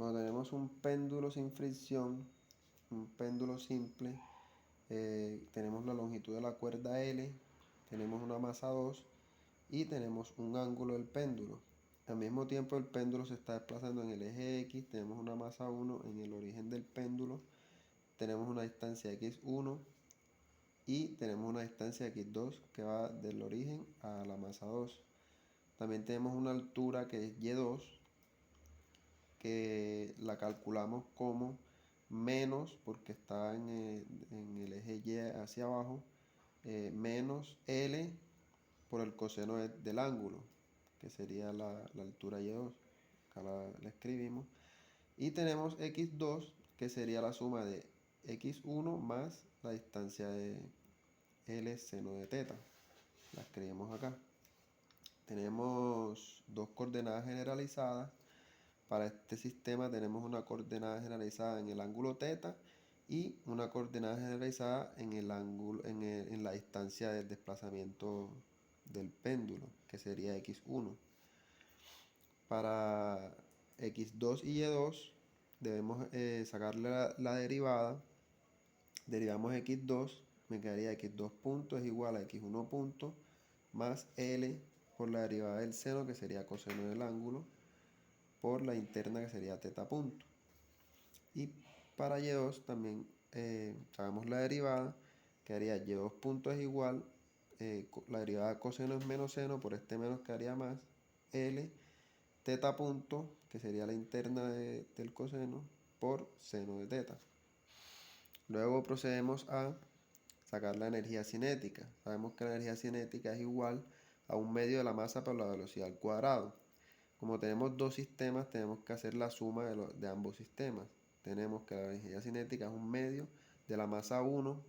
Cuando tenemos un péndulo sin fricción, un péndulo simple, tenemos la longitud de la cuerda L, tenemos una masa 2 y tenemos un ángulo del péndulo. Al mismo tiempo el péndulo se está desplazando en el eje X, tenemos una masa 1 en el origen del péndulo, tenemos una distancia x1 y tenemos una distancia x2 que va del origen a la masa 2. También tenemos una altura que es y2, que la calculamos como menos, porque está en el eje Y hacia abajo, menos L por el coseno del ángulo, que sería la altura y2. Acá la escribimos. Y tenemos x2, que sería la suma de x1 más la distancia de L seno de teta. La escribimos acá. Tenemos dos coordenadas generalizadas. Para este sistema tenemos una coordenada generalizada en el ángulo θ y una coordenada generalizada en el ángulo, en la distancia del desplazamiento del péndulo, que sería x1. Para x2 y y2 debemos sacarle la derivada. Derivamos x2, me quedaría x2 punto es igual a x1 punto más L por la derivada del seno, que sería coseno del ángulo, por la interna, que sería θ punto. Y para y2 también sacamos la derivada, quedaría y2 punto es igual, la derivada de coseno es menos seno, por este menos quedaría más L θ punto, que sería la interna del coseno, por seno de θ. Luego procedemos a sacar la energía cinética. Sabemos que la energía cinética es igual a un medio de la masa por la velocidad al cuadrado. Como tenemos dos sistemas, tenemos que hacer la suma de ambos sistemas. Tenemos que la energía cinética es un medio de la masa 1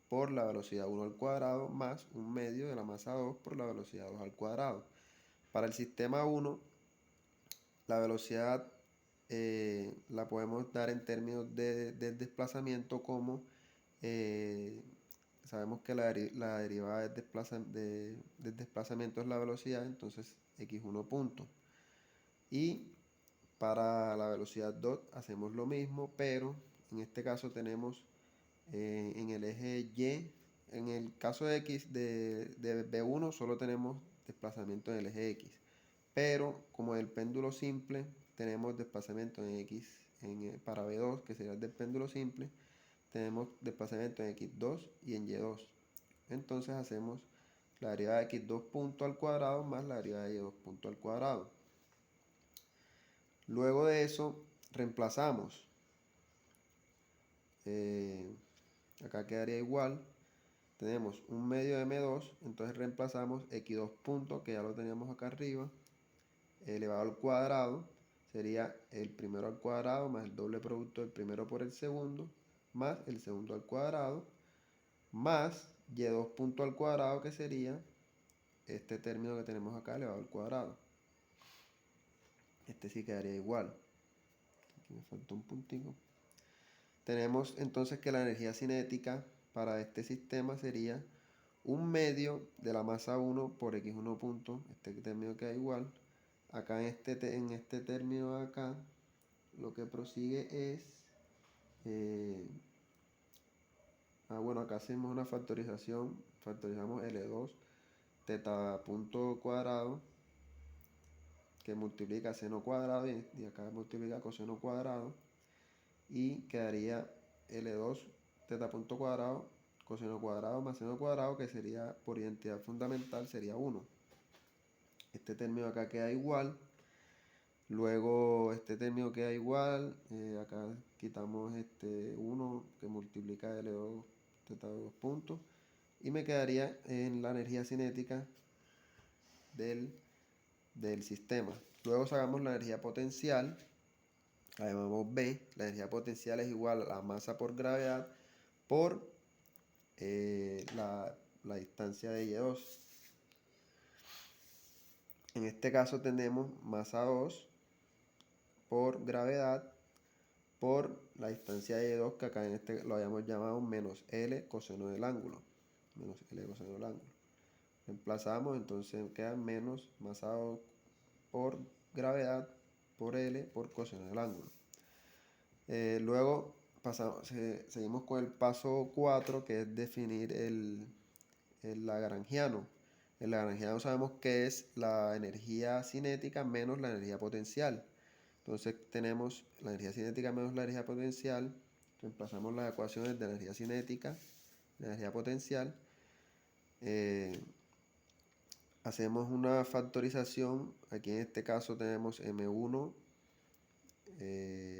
por la velocidad 1 al cuadrado más un medio de la masa 2 por la velocidad 2 al cuadrado. Para el sistema 1, la velocidad la podemos dar en términos del desplazamiento como sabemos que la derivada del desplazamiento es la velocidad, entonces x1 punto. Y para la velocidad 2 hacemos lo mismo, pero en este caso tenemos en el eje Y, en el caso de X de B1 solo tenemos desplazamiento en el eje X, pero como el péndulo simple tenemos desplazamiento en X para B2, que sería el del péndulo simple, tenemos desplazamiento en x2 y en y2. Entonces hacemos la derivada de x2 punto al cuadrado más la derivada de y2 punto al cuadrado. Luego de eso reemplazamos. Acá quedaría igual. Tenemos un medio de m2, entonces reemplazamos x2 punto, que ya lo teníamos acá arriba, elevado al cuadrado. Sería el primero al cuadrado más el doble producto del primero por el segundo, más el segundo al cuadrado, más y2 punto al cuadrado, que sería este término que tenemos acá elevado al cuadrado. Este sí quedaría igual. Aquí me faltó un puntico. Tenemos entonces que la energía cinética para este sistema sería un medio de la masa 1 por x1 punto, este término queda igual. Acá en este término de acá, lo que prosigue es bueno, acá hacemos una factorización, factorizamos L2 θ punto cuadrado, que multiplica seno cuadrado, y acá multiplica coseno cuadrado, y quedaría L2 θ punto cuadrado, coseno cuadrado más seno cuadrado, que sería por identidad fundamental, sería 1. Este término acá queda igual. Luego este término queda igual, acá quitamos este 1 que multiplica L2 θ2 puntos, y me quedaría en la energía cinética del sistema. Luego sacamos la energía potencial, la llamamos B. La energía potencial es igual a la masa por gravedad por la distancia de Y2. En este caso tenemos masa 2 por gravedad por la distancia de Y2, que acá en este lo habíamos llamado menos L coseno del ángulo. Menos L coseno del ángulo. Reemplazamos, entonces queda menos masa 2 por gravedad por L por coseno del ángulo. Luego seguimos con el paso 4, que es definir el lagrangiano. El lagrangiano sabemos que es la energía cinética menos la energía potencial. Entonces tenemos la energía cinética menos la energía potencial. Reemplazamos las ecuaciones de la energía cinética, la energía potencial. Hacemos una factorización. Aquí en este caso tenemos M1.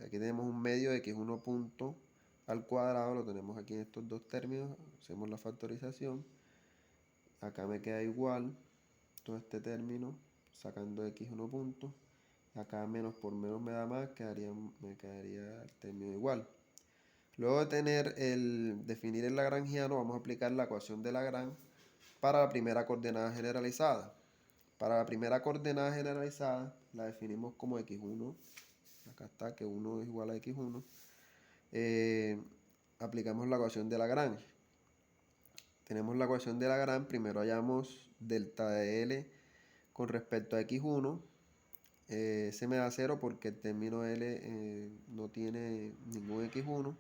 Aquí tenemos un medio de x1 punto al cuadrado. Lo tenemos aquí en estos dos términos. Hacemos la factorización. Acá me queda igual todo este término, sacando x1 punto. Acá menos por menos me da más, me quedaría el término igual. Luego de definir el lagrangiano, vamos a aplicar la ecuación de Lagrange para la primera coordenada generalizada. Para la primera coordenada generalizada la definimos como x1. Acá está que 1 es igual a x1. Aplicamos la ecuación de Lagrange. Tenemos la ecuación de Lagrange. Primero hallamos delta de L con respecto a x1. Se me da 0 porque el término L no tiene ningún x1.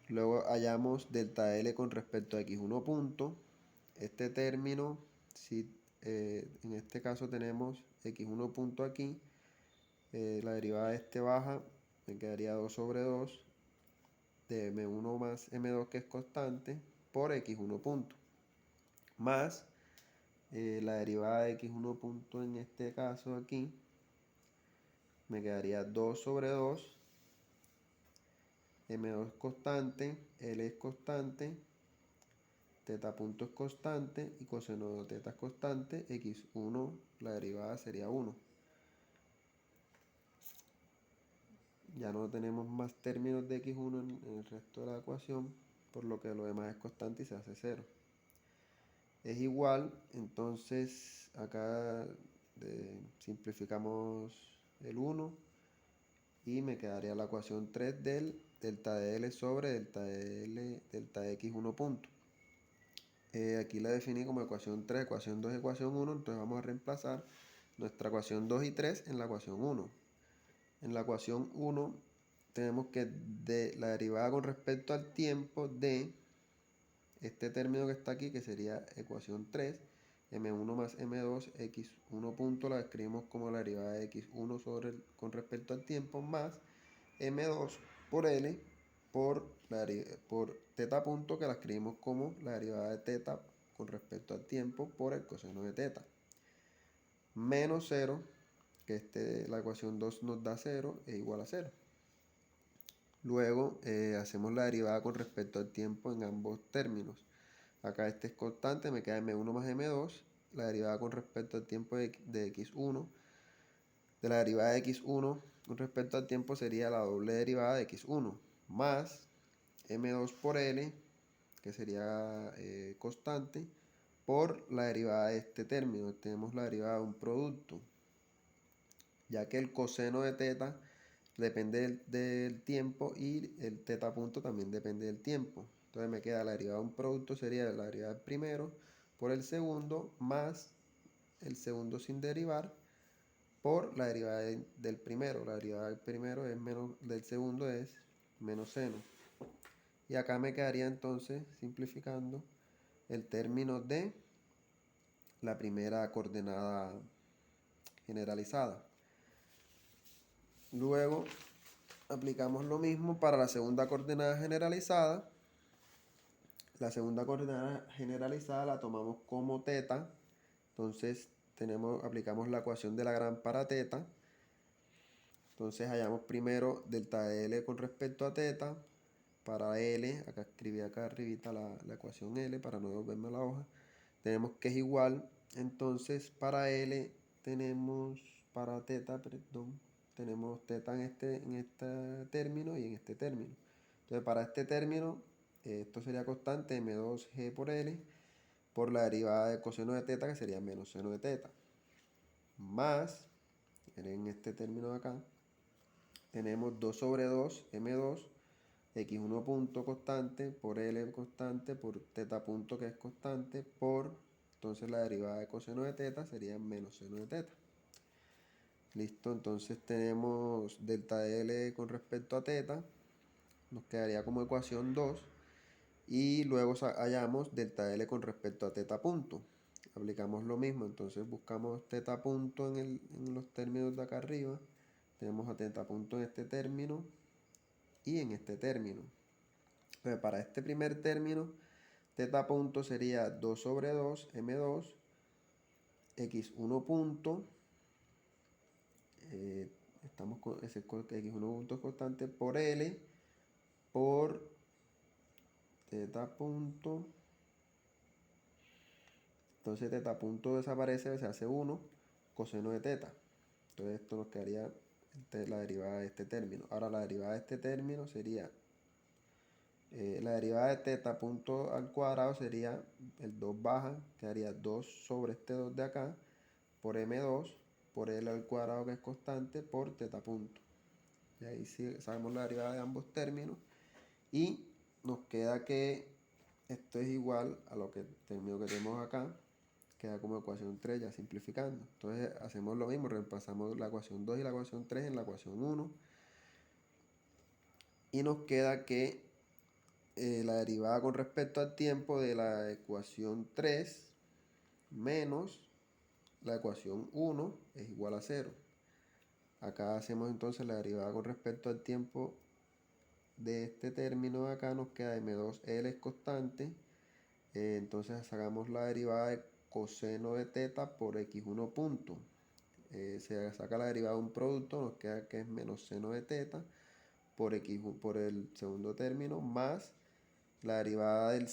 Luego hallamos delta L con respecto a x1 punto. Este término, si en este caso tenemos x1 punto aquí, la derivada de este baja, me quedaría 2 sobre 2 de m1 más m2, que es constante, por x1 punto, más la derivada de x1 punto en este caso aquí, me quedaría 2 sobre 2, m2 es constante, L es constante, teta punto es constante y coseno de teta es constante, x1, la derivada sería 1. Ya no tenemos más términos de x1 en el resto de la ecuación, por lo que lo demás es constante y se hace 0. Es igual, entonces acá simplificamos el 1 y me quedaría la ecuación 3 del delta de L sobre delta de L, delta de x1 punto. Aquí la definí como ecuación 3, ecuación 2, ecuación 1, entonces vamos a reemplazar nuestra ecuación 2 y 3 en la ecuación 1. En la ecuación 1 tenemos que de la derivada con respecto al tiempo de este término que está aquí, que sería ecuación 3, m1 más m2, x1 punto, la escribimos como la derivada de x1 con respecto al tiempo, más m2 por L por teta punto, que la escribimos como la derivada de teta con respecto al tiempo por el coseno de teta, menos 0, que la ecuación 2 nos da 0, es igual a 0. Luego hacemos la derivada con respecto al tiempo en ambos términos. Acá este es constante, me queda m1 más m2. La derivada con respecto al tiempo de x1. De la derivada de x1 con respecto al tiempo sería la doble derivada de x1 más m2 por L, que sería constante, por la derivada de este término. Tenemos la derivada de un producto, ya que el coseno de teta depende del tiempo y el teta punto también depende del tiempo. Entonces me queda la derivada de un producto, sería la derivada del primero por el segundo, más el segundo sin derivar por la derivada del primero. La derivada del primero es menos, del segundo es menos seno. Y acá me quedaría entonces, simplificando, el término de la primera coordenada generalizada. Luego aplicamos lo mismo para la segunda coordenada generalizada. La segunda coordenada generalizada la tomamos como teta. Entonces aplicamos la ecuación de Lagrange para teta. Entonces hallamos primero delta de L con respecto a teta. Para L, acá escribí acá arribita la ecuación L para no devolverme la hoja. Tenemos que es igual. Entonces para L tenemos, para teta, perdón, tenemos teta en este término y en este término. Entonces para este término, esto sería constante m2g por L por la derivada de coseno de teta, que sería menos seno de teta, más, en este término de acá, tenemos 2 sobre 2 m2, x1 punto constante por L constante por teta punto, que es constante, por, entonces la derivada de coseno de teta sería menos seno de teta. Listo, entonces tenemos delta de L con respecto a teta, nos quedaría como ecuación 2. Y luego hallamos delta L con respecto a teta punto. Aplicamos lo mismo, entonces buscamos teta punto en los términos de acá arriba. Tenemos a teta punto en este término y en este término. Entonces, para este primer término, teta punto sería 2 sobre 2 M2 x1 punto. Estamos con ese x1 punto constante por L por teta punto. Entonces teta punto desaparece, se hace 1 coseno de teta. Entonces esto nos quedaría la derivada de este término. Ahora la derivada de este término sería, la derivada de teta punto al cuadrado sería el 2 baja, quedaría 2 sobre este 2 de acá, por M2, por L al cuadrado que es constante, por teta punto. Y ahí sí sabemos la derivada de ambos términos. Y nos queda que esto es igual a lo que término que tenemos acá, queda como ecuación 3 ya simplificando. Entonces hacemos lo mismo, reemplazamos la ecuación 2 y la ecuación 3 en la ecuación 1. Y nos queda que la derivada con respecto al tiempo de la ecuación 3 menos la ecuación 1 es igual a 0. Acá hacemos entonces la derivada con respecto al tiempo de este término de acá, nos queda m2l es constante. Entonces sacamos la derivada de coseno de teta por x1 punto. Se saca la derivada de un producto, nos queda que es menos seno de teta por por el segundo término más la derivada el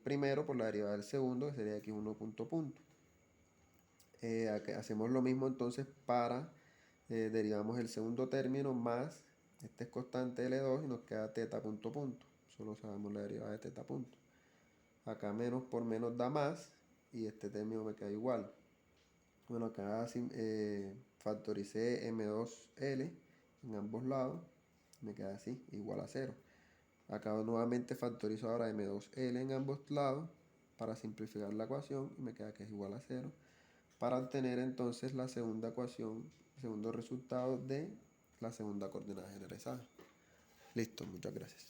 primero por la derivada del segundo, que sería x1 punto punto. Hacemos lo mismo entonces para derivamos el segundo término más este es constante L2 y nos queda teta punto punto. Solo sabemos la derivada de teta punto. Acá menos por menos da más y este término me queda igual. Bueno, acá factoricé M2L en ambos lados, me queda así, igual a 0. Acá nuevamente factorizo ahora M2L en ambos lados para simplificar la ecuación y me queda que es igual a 0. Para obtener entonces la segunda ecuación, segundo resultado de la segunda coordenada generalizada. Listo, muchas gracias.